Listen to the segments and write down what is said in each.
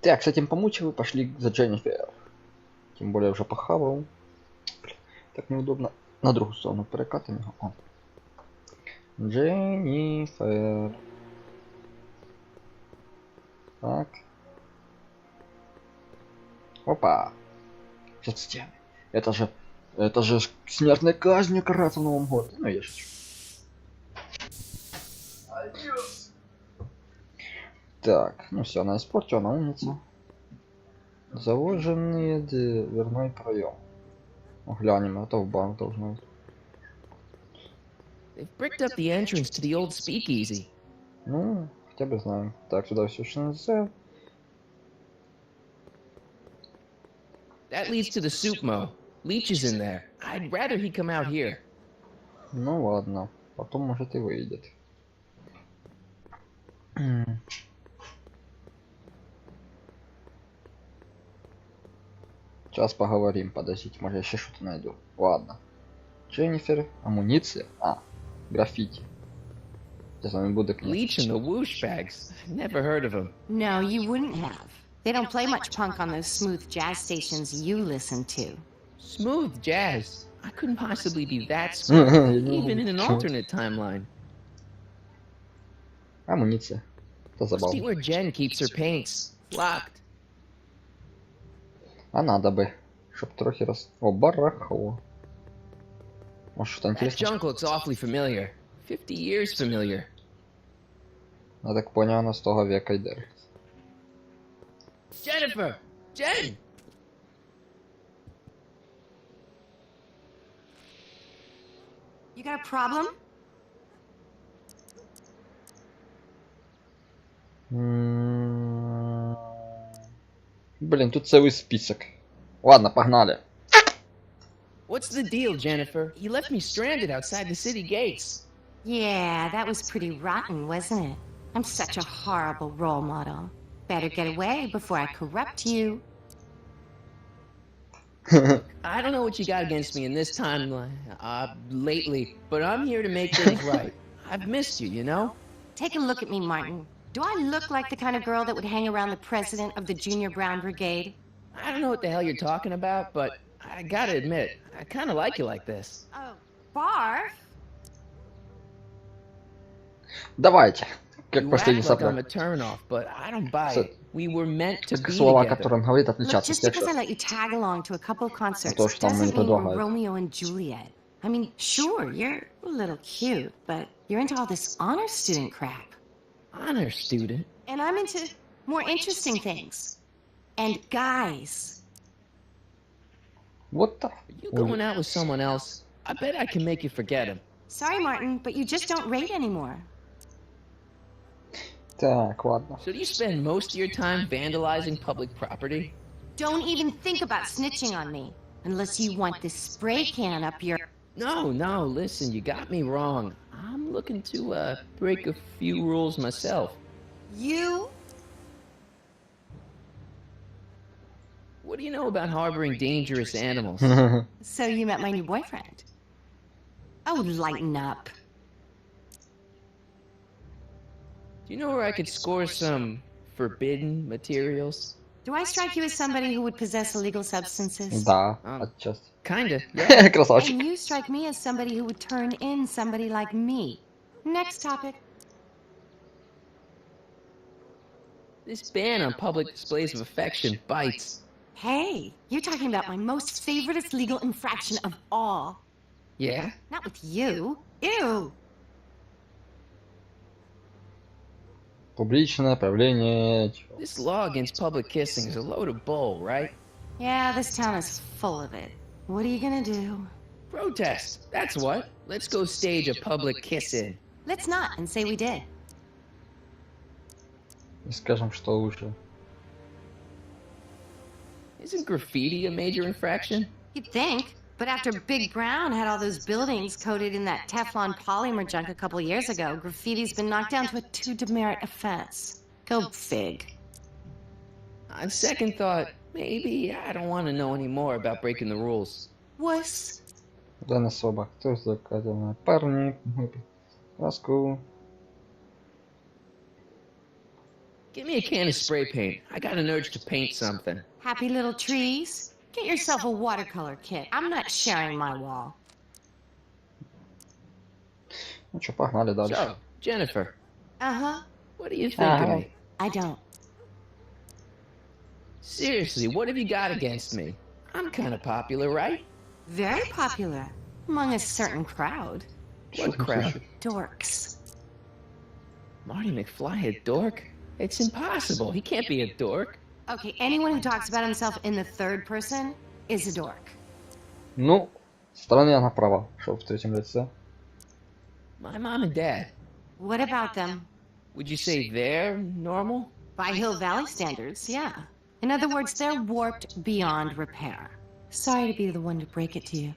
Так, с этим помучили, пошли за Дженнифер. Тем более уже похавал. Так неудобно. На другую сторону перекатим его. О. Дженнифер. Так. Опа. Сейчас стены. Это же смертная казнь караться в Новом году. Ну, я шучу. Так, ну все, она испортила, на улицу. Заложенный дверной проем. Глянем, а то в банк должно. They've bricked up the entrance to the old speakeasy. Ну, хотя бы знаем. Так, сюда все что нельзя. That leads to the soup mo. Leech is in there. I'd rather he come out here. Ну ладно, потом может и выйдет. Сейчас поговорим, подождите, может я еще что-то найду. Ладно. Дженнифер, амуниция. А, граффити. Я с вами буду книг. Leech and the whoosh bags. Never heard of him. No, you wouldn't have. They don't play much punk on those smooth jazz stations you listen to. Smooth jazz. I couldn't possibly be that smooth, even in an alternate timeline. Амуниция. Это Must be забавно. where Jen keeps her paints. Locked. А надо бы, чтоб трохи раз. О, барахло. Может что-то That интересное? junk looks awfully familiar. 50 years familiar. Я так понял, она с того века йде. Jennifer! Jen! You got a problem? Блин, тут целый список. Ладно, погнали. What's the deal, Jennifer? You left me stranded outside the city gates. Yeah, that was pretty rotten, wasn't it? I'm such a horrible role model. Better get away before I corrupt you. I don't know what you got against me in this timeline, lately, but I'm here to make things right. I've missed you, you know? Take a look at me, Martin. Do I look like the kind of girl that would hang around the president of the Junior Brown Brigade? I don't know what the hell you're talking about, but I gotta admit, I kinda like you like this. Oh, barf? Давайте. Как You последний act like I'm a сопляк. turnoff, but I don't buy it. We were meant to be Слова, together. которые он говорит, Look, отличаться. just because I let you tag along to a couple of concerts То, что он мне doesn't mean we're предлагает. Romeo and Juliet. I mean, sure, you're a little cute, but you're into all this honor student crap. Honor student? And I'm into more interesting things. And guys. Вот так. You going out with someone else? I bet I can make you forget him. Sorry, Martin, but you just don't rate anymore. Так, ладно. So do you spend most of your time vandalizing public property? Don't even think about snitching on me. Unless you want this spray can up your... No, listen, you got me wrong. I'm looking to, break a few rules myself. You? What do you know about harboring dangerous animals? So you met my new boyfriend. Oh, lighten up. Do you know where I could score some forbidden materials? Do I strike you as somebody who would possess illegal substances? Да, отчасти. Kinda, yeah. Красавчик. And you strike me as somebody who would turn in somebody like me. Next topic. This ban on public displays of affection bites. Hey, you're talking about my most favoriteest legal infraction of all. Yeah? Not with you. Ew. Публичное проявление. This law against public kissing is a load of bull, right? Yeah, this town is full of it. What are you gonna do? Protest, that's what. Let's go stage a public kiss-in. Let's not and say we did. И скажем, что лучше. Isn't graffiti a major infraction? You'd think. But after Big Brown had all those buildings coated in that Teflon polymer junk a couple years ago, graffiti's been knocked down to a 2 demerit offense. Go fig. On second thought, maybe I don't want to know any more about breaking the rules. Wuss. Да не особо. Кто закатил? Парни. Краску. Give me a can of spray paint. I got an urge to paint something. Happy little trees? Get yourself a watercolor kit. I'm not sharing my wall. Ну что, погнали дальше. So, Jennifer, Uh-huh. what do you think of me? I don't. Seriously, what have you got against me? I'm kind of popular, right? Very popular. Among a certain crowd. What crowd? Dorks. Marty McFly a dork? It's impossible. He can't be a dork. Okay, anyone who talks about himself in the third person is a dork. Ну, стороны она права, что в третьем лице. My mom and dad. What about them? Would you say they're normal? By Hill Valley standards, yeah. In other words, they're warped beyond repair. Sorry to be the one to break it to you.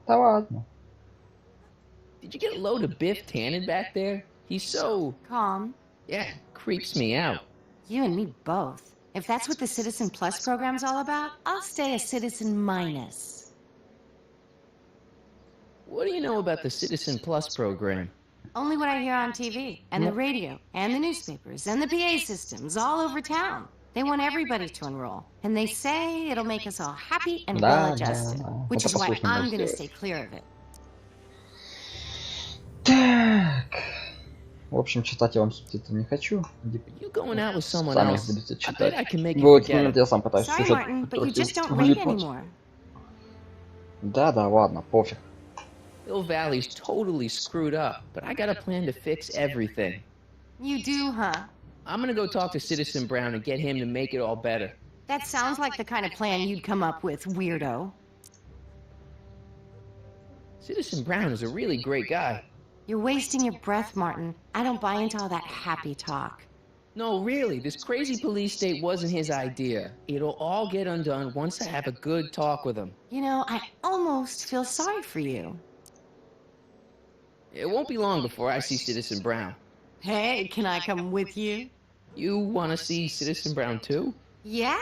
Да ладно. Did you get a load of Biff Tannen back there? He's so... Calm. Yeah, creeps me out. You and me both. If that's what the Citizen Plus program's all about, I'll stay a Citizen Minus. What do you know about the Citizen Plus program? Only what I hear on TV, and the radio, and the newspapers, and the PA systems all over town. They want everybody to enroll. And they say it'll make us all happy and well-adjusted. Which is why I'm gonna stay clear of it. Так. В общем, читать я вам субтитры не хочу. You going out with someone Сами их else? будете I bet I читать. can make you Вот, forget it. я сам пытаюсь Sorry, сюжет Martin, but you just трохи don't read влипнуть. anymore. Да, ладно, пофиг. Hill Valley's totally screwed up, but I got a plan to fix everything. You do, huh? I'm gonna go talk to Citizen Brown and get him to make it all better. That sounds like the kind of plan you'd come up with, weirdo. Citizen Brown is a really great guy. You're wasting your breath, Martin. I don't buy into all that happy talk. No, really, this crazy police state wasn't his idea. It'll all get undone once I have a good talk with him. You know, I almost feel sorry for you. It won't be long before I see Citizen Brown. Hey, can I come with you? You want to see Citizen Brown too? Yeah.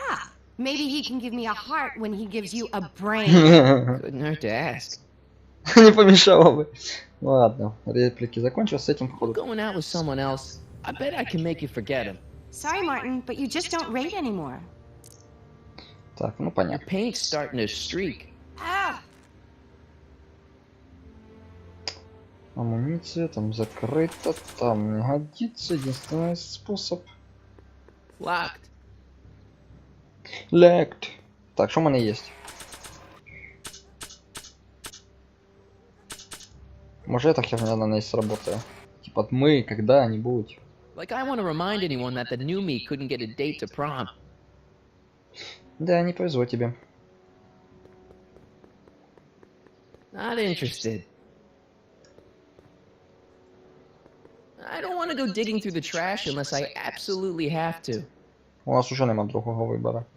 Maybe he can give me a heart when he gives you a brain. Couldn't hurt to ask. Не помешало бы. Ладно, реплики закончил, с этим походу. Going out with someone else, I bet I can make you forget him. Sorry, Martin, but you just don't rate anymore. Так, ну Your понятно. paint's starting to streak. Ah! Амуниция там закрыта, там не годится, единственный способ. Locked. Лект. Так, что у меня есть? Может, эта херня на ней сработает. Типа мы когда-нибудь. Like I want to remind anyone that the new me couldn't get a date to prom. Да, не повезло тебе. Not interested. I don't want to go digging through the trash unless I absolutely have to. У нас уже нема другого выбора.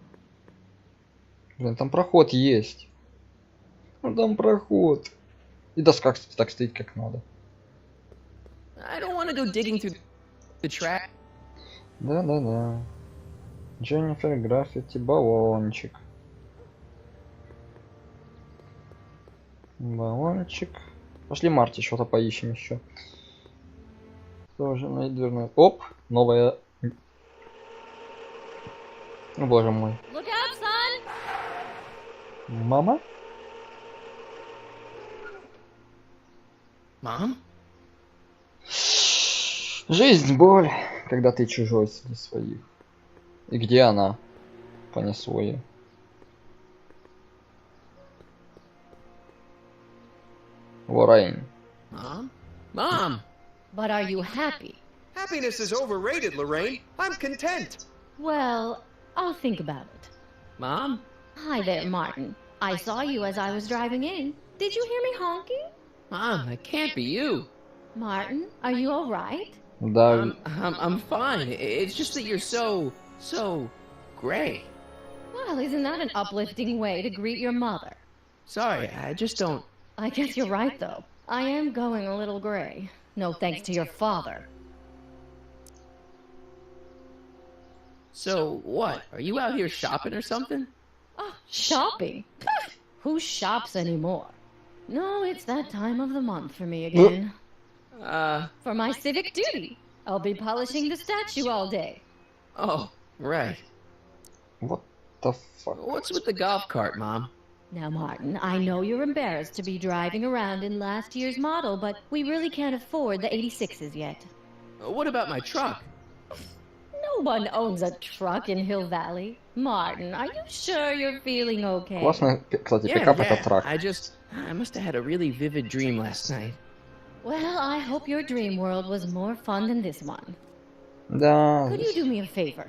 Блин, там проход есть. Ну там проход. И доска, кстати, так стоит, как надо. I don't want to go digging through the trash. Да-да-да. Дженнифер граффити, баллончик. Баллончик. Пошли Марти, что-то поищем еще. Тоже найдем. Оп, новая. О, боже мой. Look out, son! Мама? Mom? Жизнь, боль, когда ты чужой среди своих. И где она? Понесло ее. Лоррейн. Mom? Mom! But are you happy? Happiness is overrated, Lorraine. I'm content. Well, I'll think about it. Mom? Hi there, Martin. I saw you as I was driving in. Did you hear me honking? Mom, that can't be you. Martin, are you all right? Да, I'm fine. It's just that you're so gray. Well, isn't that an uplifting way to greet your mother? Sorry, I just don't... I guess you're right, though. I am going a little gray. No thanks to your father. So, what? Are you out here shopping or something? Oh, shopping? Who shops anymore? No, it's that time of the month for me again. For my civic duty. I'll be polishing the statue all day. Oh, right. What the fuck? What's with the golf cart, Mom? Now, Martin, I know you're embarrassed to be driving around in last year's model, but we really can't afford the 86s yet. What about my truck? No one owns a truck in Hill Valley. Martin, are you sure you're feeling okay? Классный, кстати, пикап это трак. I must have had a really vivid dream last night. Well, I hope your dream world was more fun than this one. Да. Could you do me a favor?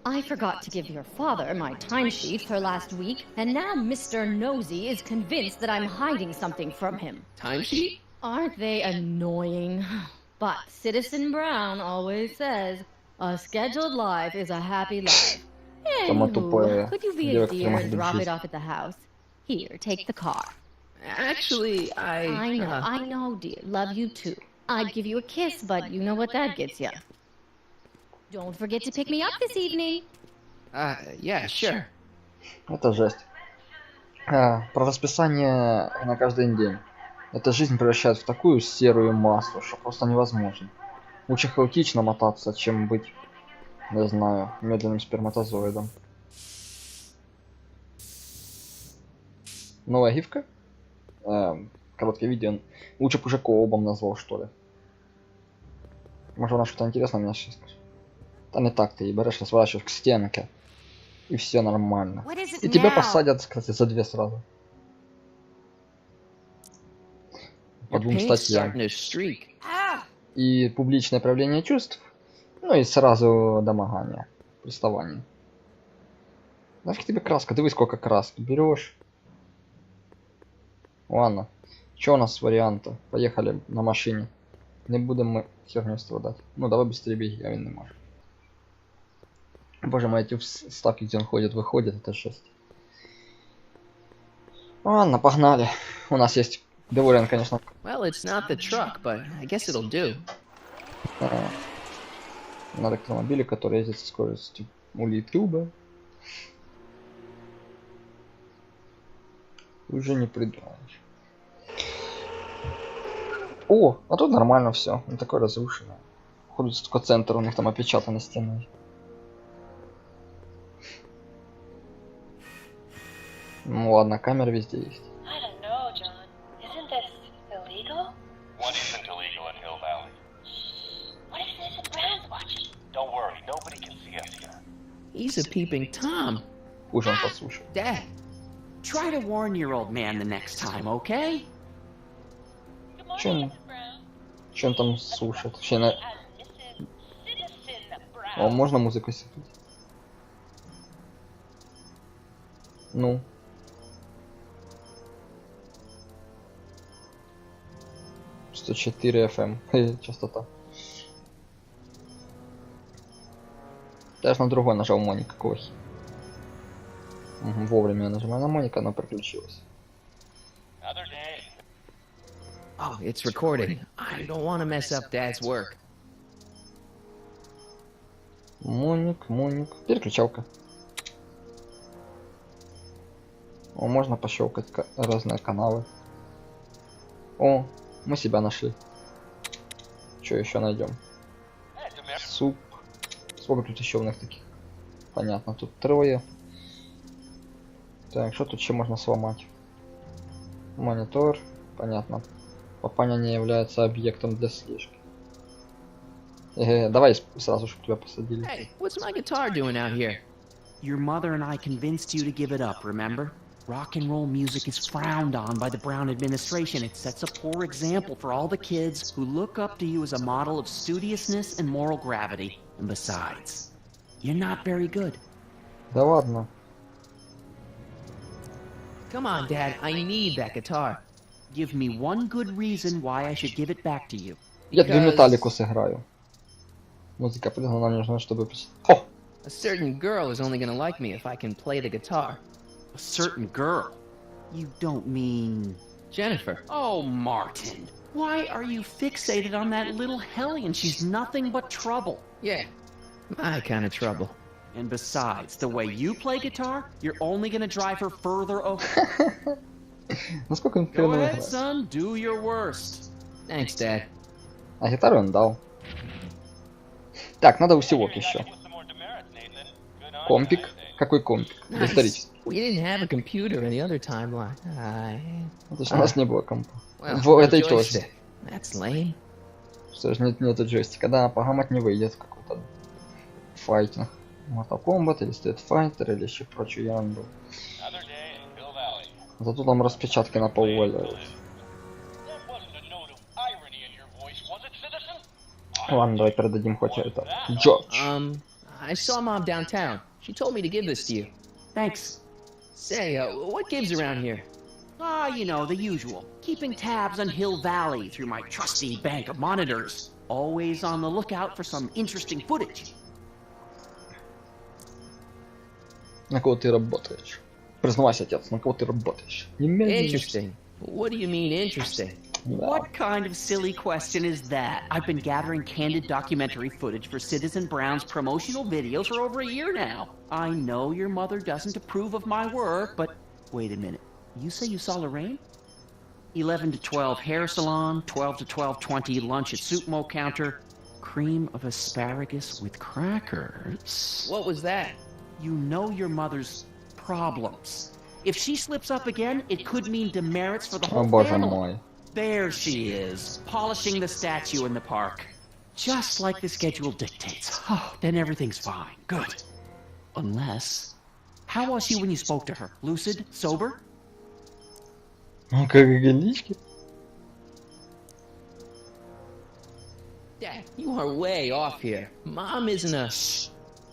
I forgot to give your father my timesheet for last week, and now Mr. Nosy is convinced that I'm hiding something from him. Timesheet? Aren't they annoying? But Citizen Brown always says, a scheduled life is a happy life. Anywho, could you be a dear and drop it off at the house? Here, take the car. Actually, I know, dear. Love you too. I'd give you a kiss, but you know what that gets you. Don't forget to pick me up this evening. Yeah, sure. Это жесть. Про расписание на каждый день. Эта жизнь превращает в такую серую массу, что просто невозможно. Лучше хаотично мотаться, чем быть, не знаю, медленным сперматозоидом. Новая гифка? Короткое видео. Лучше бы уже кообом назвал, что ли. Может, она что-то интересное мне сейчас скажет. Там и так ты и берешь и сворачиваешь к стенке. И все нормально. И тебя посадят, кстати, за 2 сразу. По 2 статьям. И публичное проявление чувств. Ну и сразу домогание. Приставание. Нафиг тебе краска? Дивись, сколько краски. Берешь. Ладно. Что у нас с варианта? Поехали на машине. Не будем мы херню страдать. Ну давай быстрее беги, а він не может. Боже мой, эти вставки, где он ходит, выходит, это жесть. Ладно, погнали. У нас есть DeLorean, конечно. Well, it's not the truck, but I guess it'll do. На электромобиле, который ездит со скоростью улитюба. Уже не придумаешь. О, а тут нормально все. Не такое разрушенное. Ходит только центр, у них там опечатаны стены. Ну ладно, камера везде есть. I don't know, John. Isn't this illegal? What isn't illegal in Hill Valley? What if Citizen Brown's watching? Don't worry, nobody can see us here. He's a peeping Tom. Пусть он послушает. Dad. Try to warn your old man the next time, okay? Good morning, Чем? Mrs. Brown. Че он там слушает? Вообще на... Mrs. Citizen Brown. О, можно музыку сыпать? Ну. Сто 4 FM. Частота. Я ж на другой нажал Моника, какой. Угу, вовремя я нажимаю на Моника, она переключилась. Another day. Oh, it's recording. I don't want to mess up Dad's work. Моник. Переключалка. О, можно пощелкать разные каналы. О, мы себя нашли. Что еще найдем? Суп. Сколько тут еще у них таких? Понятно, тут 3. Так, что тут еще можно сломать? Монитор. Понятно. Папаня не является объектом для слежки. Давай сразу, чтобы тебя посадили. Hey, what's my guitar doing out here? Your mother and I convinced you to give it up, remember? Rock and roll music is frowned on by the Brown administration. It sets a poor example for all the kids who look up to you as a model of studiousness and moral gravity. And besides, you're not very good. Да ладно. Come on, Dad. I need that guitar. Give me one good reason why I should give it back to you. Я тебе металлику сыграю. Музыка придумана, нам нужно, чтобы... О! A certain girl is only gonna like me if I can play the guitar. A certain girl? You don't mean... Jennifer. Oh, Martin. Why are you fixated on that little hellion? She's nothing but trouble. Yeah, my kind of trouble. And besides, the way you play guitar, you're only gonna drive her further away. Насколько он Go хреново ahead, играет. son. Do your worst. Thanks, Dad. А гитару он дал. Так, надо усилок еще. With some more demerits, Компик? Какой компик? Исторический. We didn't have a computer in the other timeline. То есть у нас не было компа. Well, В этой joystick. тоже. That's lame. Что ж, нету джойстика. Да, погамать не выйдет какой-то файтинг. Mortal Kombat или Street Fighter или еще прочую ерунду. Another day in Hill Valley. Зато там распечатки на пол валяют. That wasn't a note of irony in your voice, was it, citizen? Ладно, давай передадим хоть это. Джордж. I saw Mom downtown. She told me to give this to you. Thanks. Say, what gives around here? Ah, you know, the usual. Keeping tabs on Hill Valley through my trusty bank of monitors. Always on the lookout for some interesting footage. На кого ты работаешь? Признавайся, отец, на кого ты работаешь? Interesting. What do you mean interesting? Да. What kind of silly question is that? I've been gathering candid documentary footage for Citizen Brown's promotional videos for over a year now. I know your mother doesn't approve of my work, but wait a minute. You say you saw Lorraine? 11 to 12 hair salon, 12 to 12:20 lunch at soup mo counter, cream of asparagus with crackers. What was that? You know your mother's problems. If she slips up again, it could mean demerits for the О whole боже family. мой. There she is, polishing the statue in the park. Just like the schedule dictates. Oh, then everything's fine. Good. Unless... How was she when you spoke to her? Lucid? Sober? Ну как галички. Dad, you are way off here. Mom isn't a...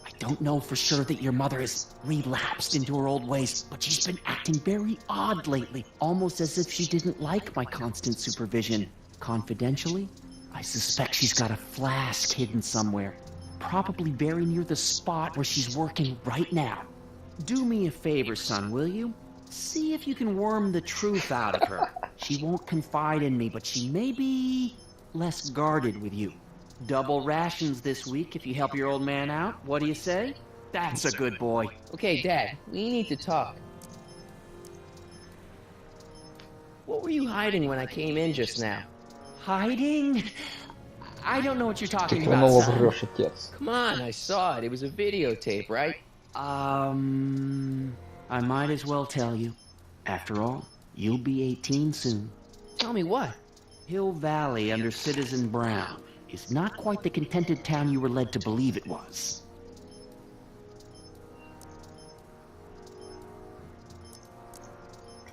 I don't know for sure that your mother has relapsed into her old ways, but she's been acting very odd lately, almost as if she didn't like my constant supervision. Confidentially, I suspect she's got a flask hidden somewhere, probably very near the spot where she's working right now. Do me a favor, son, will you? See if you can worm the truth out of her. She won't confide in me, but she may be less guarded with you. Double rations this week if you help your old man out. What do you say? That's a good boy. Okay, Dad, we need to talk. What were you hiding when I came in just now? Hiding? I don't know what you're Ты talking хреново about, son. врешь, отец. Come on, I saw it. It was a videotape, right? I might as well tell you. After all, you'll be 18 soon. Tell me what? Hill Valley under Citizen Brown is not quite the contented town you were led to believe it was.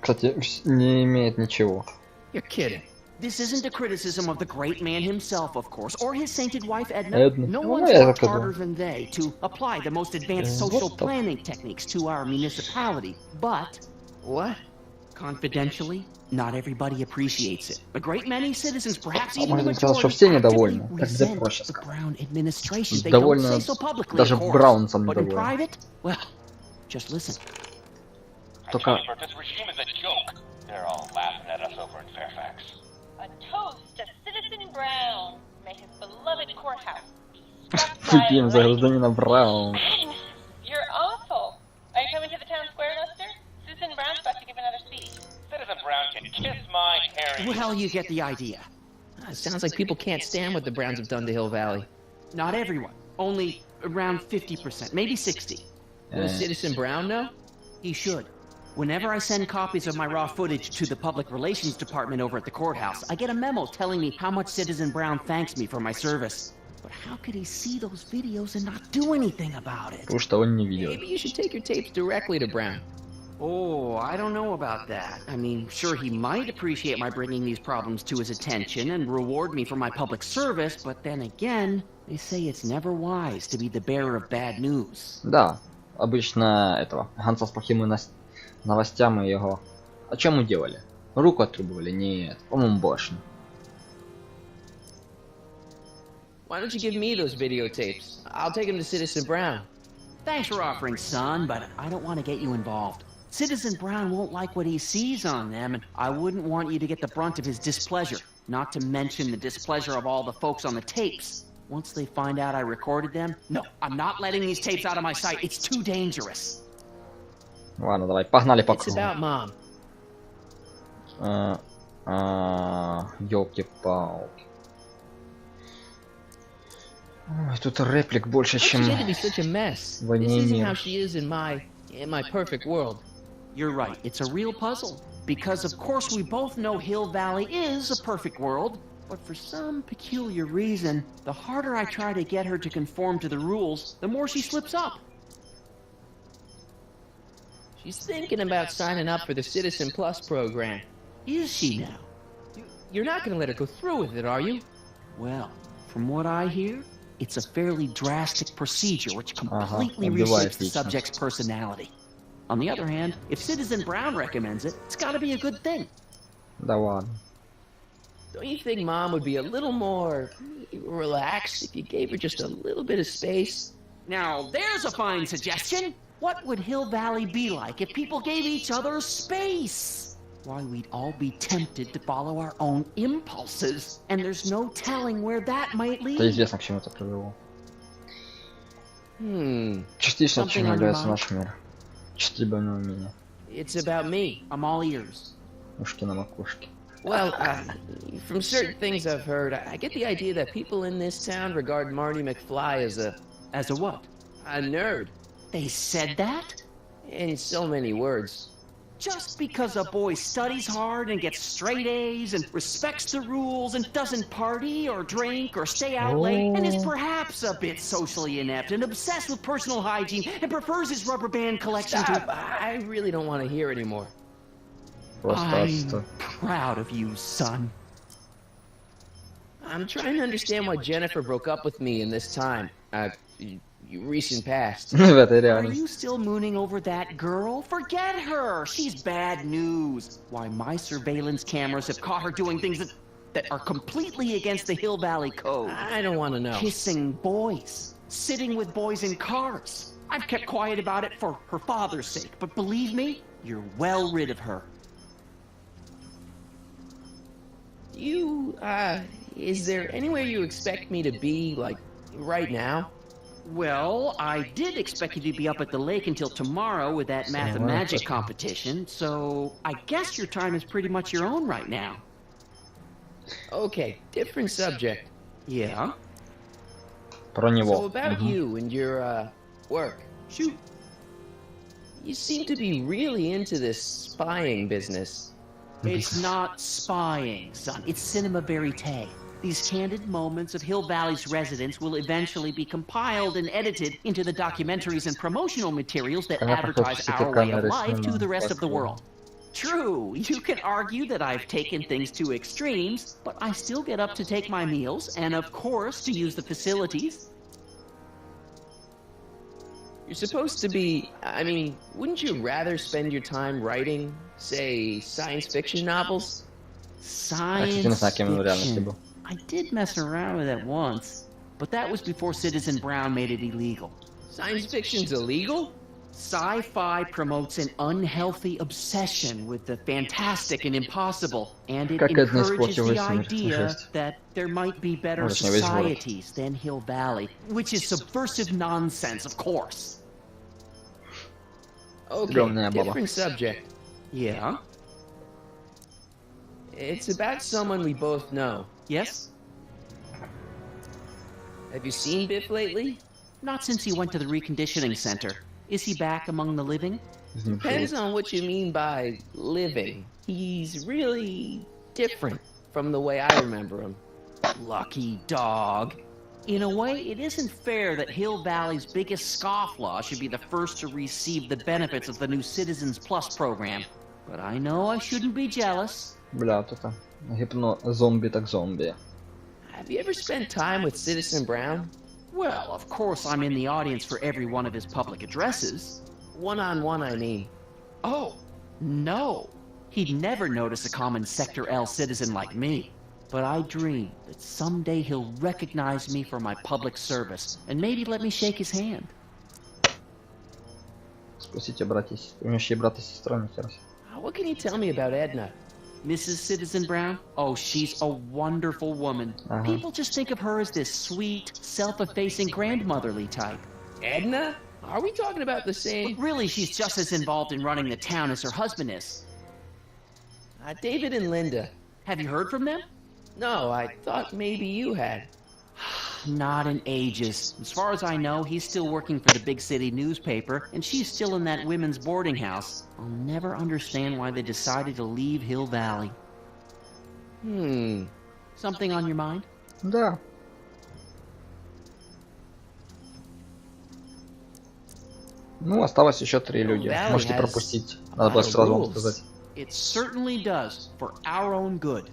Кстати, не имеет ничего. You're kidding. This isn't a criticism of the great man himself, of course, or his sainted wife Edna. Edna. No Ну, one's я worked так и harder думал. than they to apply the most advanced social Вот так. planning techniques to our municipality. But, What? confidentially, not everybody appreciates it. A great many citizens, perhaps А even the может сказать, что majority, все actively недовольны? Так где resent проще the сказать. Brown administration. They Довольно don't say so publicly, даже of course. Браун сам But in недоволен. private, well, just listen. Только This regime is a joke. They're all laughing at us over in Fairfax. A toast to Citizen Brown. May his beloved courthouse be struck by выпьем за lightning. гражданина Браун. You're awful. Are you coming to the town square, Lester? Citizen Brown's about to give another speech. Citizen Brown can kiss my hairy. Well, you get the idea. It sounds like people can't stand what the Browns have done to Hill Valley. Not everyone. Only around 50%, maybe 60. Will Citizen Brown know? He should. Whenever I send copies of my raw footage to the Public Relations Department over at the courthouse, I get a memo telling me how much Citizen Brown thanks me for my service. But how could he see those videos and not do anything about it? Потому что он не видел. Maybe you should take your tapes directly to Brown. Oh, I don't know about that. I mean, sure, he might appreciate my bringing these problems to his attention and reward me for my public service, but then again, they say it's never wise to be the bearer of bad news. Да, обычно этого Ганса с плохими новостями его. А чем мы делали? Руку отрубывали? Нет, по-моему, башню. Why don't you give me those videotapes? I'll take them to Citizen Brown. Thanks for offering, son, but I don't want to get you involved. Citizen Brown won't like what he sees on them, and I wouldn't want you to get the brunt of his displeasure, not to mention the displeasure of all the folks on the tapes. Once they find out I recorded them, no, I'm not letting these tapes out of my sight. It's too dangerous. Ладно, давай, погнали по It's кругу. about Mom. Ёлки-палки. Ой, тут реплик больше, How'd she чем get to be such a mess? в «Войне и This isn't мир». how she is in my perfect world. You're right, it's a real puzzle. Because of course we both know Hill Valley is a perfect world, but for some peculiar reason, the harder I try to get her to conform to the rules, the more she slips up. She's thinking about signing up for the Citizen Plus program. Is she now? You're not gonna let her go through with it, are you? Well, from what I hear, it's a fairly drastic procedure which completely убивает reshapes the лично. subject's personality. On the other hand, if Citizen Brown recommends it, it's gotta be a good thing. Да ладно. Don't you think Mom would be a little more relaxed if you gave her just a little bit of space? Now, there's a fine suggestion. What would Hill Valley be like if people gave each other space? Why, we'd all be tempted to follow our own impulses, and there's no telling where that might Это lead. известно, к чему это привело. Частично Something чем on your является mind? наш мир. Чтибельное умение. It's about me. I'm all ears. Ушки на макушке. Well, from certain things I've heard, I get the idea that people in this town regard Marty McFly as As a what? a nerd. They said that? In so many words. Just because a boy studies hard and gets straight A's and respects the rules and doesn't party or drink or stay out late and is perhaps a bit socially inept and obsessed with personal hygiene and prefers his rubber band collection Stop! to... I really don't want to hear anymore. Просто I'm отстой. proud of you, son. I'm trying to understand why Jennifer broke up with me in this time. Recent past. В этой Are реальности. you still mooning over that girl? Forget her! She's bad news. Why, my surveillance cameras have caught her doing things that are completely against the Hill Valley Code. I don't want to know. Kissing boys, sitting with boys in cars. I've kept quiet about it for her father's sake, but believe me, you're well rid of her. Is there anywhere you expect me to be, like, right now? Well, I did expect you to be up at the lake until tomorrow with that math-magic competition, so I guess your time is pretty much your own right now. Okay, different subject. Yeah? Про него. So about you and your, work. Shoot. You seem to be really into this spying business. It's not spying, son. It's cinema verite. These candid moments of Hill Valley's residents will eventually be compiled and edited into the documentaries and promotional materials that advertise our way of life to the rest of the world. True, you can argue that I've taken things to extremes, but I still get up to take my meals and, of course, to use the facilities. You're supposed to be... I mean, wouldn't you rather spend your time writing, say, science fiction novels? Science не знаю, кем он в реальности fiction. был. I did mess around with it once, but that was before Citizen Brown made it illegal. Science fiction's illegal? Sci-fi promotes an unhealthy obsession with the fantastic and impossible, and it Как одна из encourages the противоположностей, idea жесть. that there might be better Может, не весь город. societies than Hill Valley, which is subversive nonsense, of course. Okay, Огромная баба. different subject. Yeah? It's about someone we both know. Yes? Have you seen Biff lately? Not since he went to the reconditioning center. Is he back among the living? Depends on what you mean by living. He's really different from the way I remember him. Lucky dog. In a way, it isn't fair that Hill Valley's biggest scofflaw should be the first to receive the benefits of the new Citizens Plus program. But I know I shouldn't be jealous. Бля, вот это. Гипно... Зомби так зомби. Have you ever spent time with Citizen Brown? Well, of course I'm in the audience for every one of his public addresses. One-on-one, I mean. Oh, no. He'd never notice a common Sector L citizen like me. But I dream that someday he'll recognize me for my public service and maybe let me shake his hand. Спросите, братья и сестры. У него еще и брат и сестра, нихера себе. What can you tell me about Edna? Mrs. Citizen Brown? Oh, she's a wonderful woman. People just think of her as this sweet, self-effacing grandmotherly type. Edna? Are we talking about the But same? really, she's just as involved in running the town as her husband is. David and Linda. Have you heard from them? No, I thought maybe you had. not in ages. As far as I know, he's still working for the big city newspaper, and she's still in that women's boarding house. I'll never understand why they decided to leave Hill Valley. Something on your mind? Да. Ну, осталось еще 3 люди. Можете пропустить. Надо было сразу вам сказать. It certainly does, for our own good.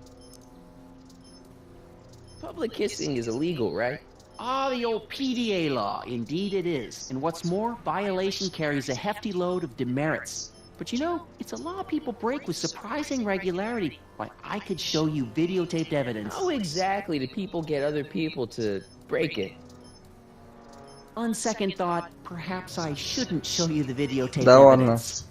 Public kissing is illegal, right? Ah, the old PDA law. Indeed it is. And what's more, violation carries a hefty load of demerits. But you know, it's a law people break with surprising regularity. Why, I could show you videotaped evidence. How exactly do people get other people to break it? On second thought, perhaps I shouldn't show you the videotaped Да ладно. evidence.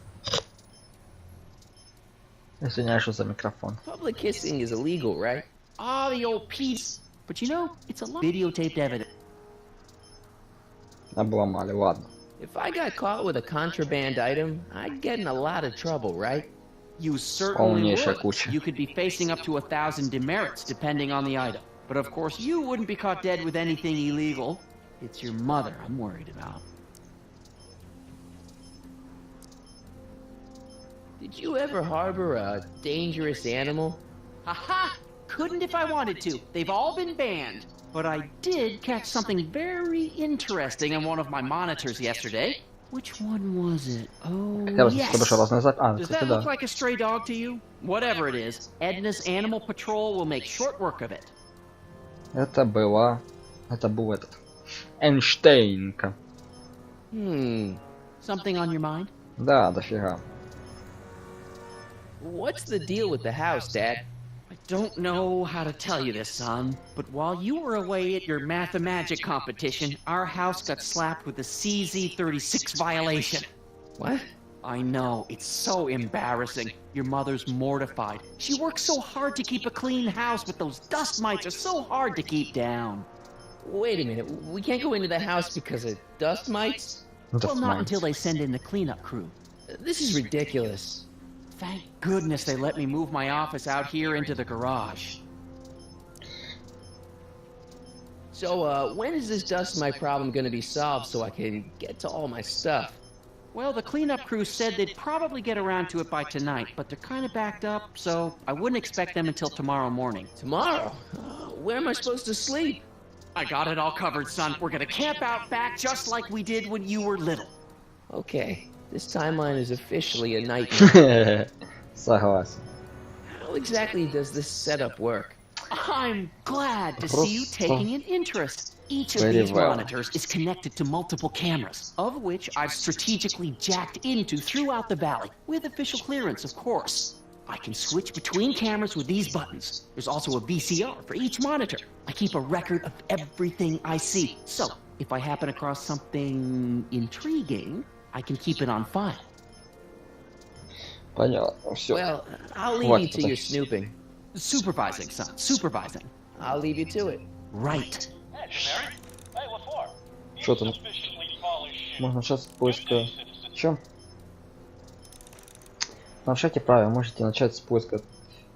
Извиняюсь за микрофон. Public kissing is illegal, right? Ah, the old piece. But you know, it's a lot. Videotaped evidence. Обломали, ладно. If I got caught with a contraband item, I'd get in a lot of trouble, right? You certainly Полнейшая would. куча. You could be facing up to 1,000 demerits, depending on the item. But of course, you wouldn't be caught dead with anything illegal. It's your mother I'm worried about. Did you ever harbor a dangerous animal? Haha! Couldn't if I wanted to. They've all been banned. But I did catch something very interesting on one of my monitors yesterday. Which one was it? Oh, yes. Does that look like a stray dog to you? Whatever it is, Edna's Animal Patrol will make short work of it. Это был этот Эйнштейнка. Something on your mind? Да, дофига. What's the deal with the house, Dad? I don't know how to tell you this, son, but while you were away at your Mathemagic competition, our house got slapped with a CZ36 violation. What? I know, it's so embarrassing. Your mother's mortified. She works so hard to keep a clean house, but those dust mites are so hard to keep down. Wait a minute, we can't go into the house because of dust mites? Well, not until they send in the cleanup crew. This is ridiculous. Thank goodness they let me move my office out here into the garage. So, when is this dust mite problem gonna be solved so I can get to all my stuff? Well, the cleanup crew said they'd probably get around to it by tonight, but they're kind of backed up, so I wouldn't expect them until tomorrow morning. Tomorrow? Where am I supposed to sleep? I got it all covered, son. We're gonna camp out back just like we did when you were little. Okay, this timeline is officially a nightmare. Согласен. How exactly does this setup work? I'm glad to see you taking an interest. Each of these monitors is connected to multiple cameras, of which I've strategically jacked into throughout the valley, with official clearance, of course. I can switch between cameras with these buttons. There's also a VCR for each monitor. I keep a record of everything I see, so if I happen across something intriguing, I can keep it on file. Понятно, все. Well, I'll leave you to your snooping. Supervising, son, supervising. I'll leave you to it. Right. Что там? Можно сейчас поиска... Чё? На шаге правил можете начать с поиска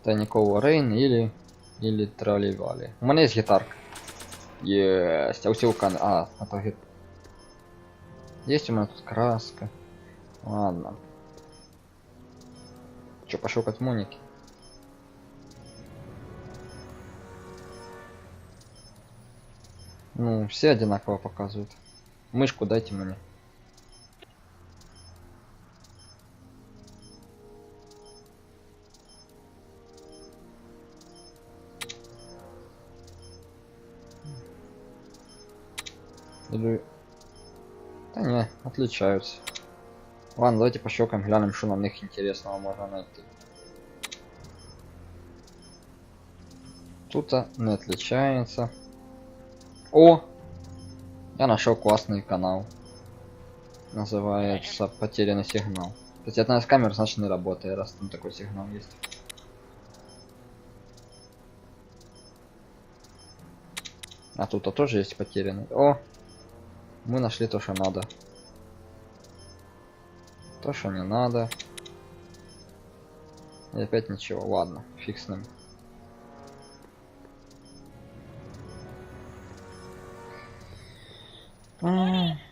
тайникового Рейн или Тролливали. У меня есть гитарка. Есть. А у тебя камера. А, это гит... Есть у меня тут краска. Ладно. Чё, пошел к Моники? Ну, все одинаково показывают. Мышку дайте мне. Или... Да не, отличаются. Ладно, давайте пощелкаем, глянем, что на них интересного можно найти. Тут-то не отличается. О! Я нашел классный канал. Называется «Потерянный сигнал». Кстати, одна из камер, значит, не работает, раз там такой сигнал есть. А тут-то тоже есть потерянный. О! Мы нашли то, что надо. То, что не надо. И опять ничего. Ладно, фиг с ним. Ай.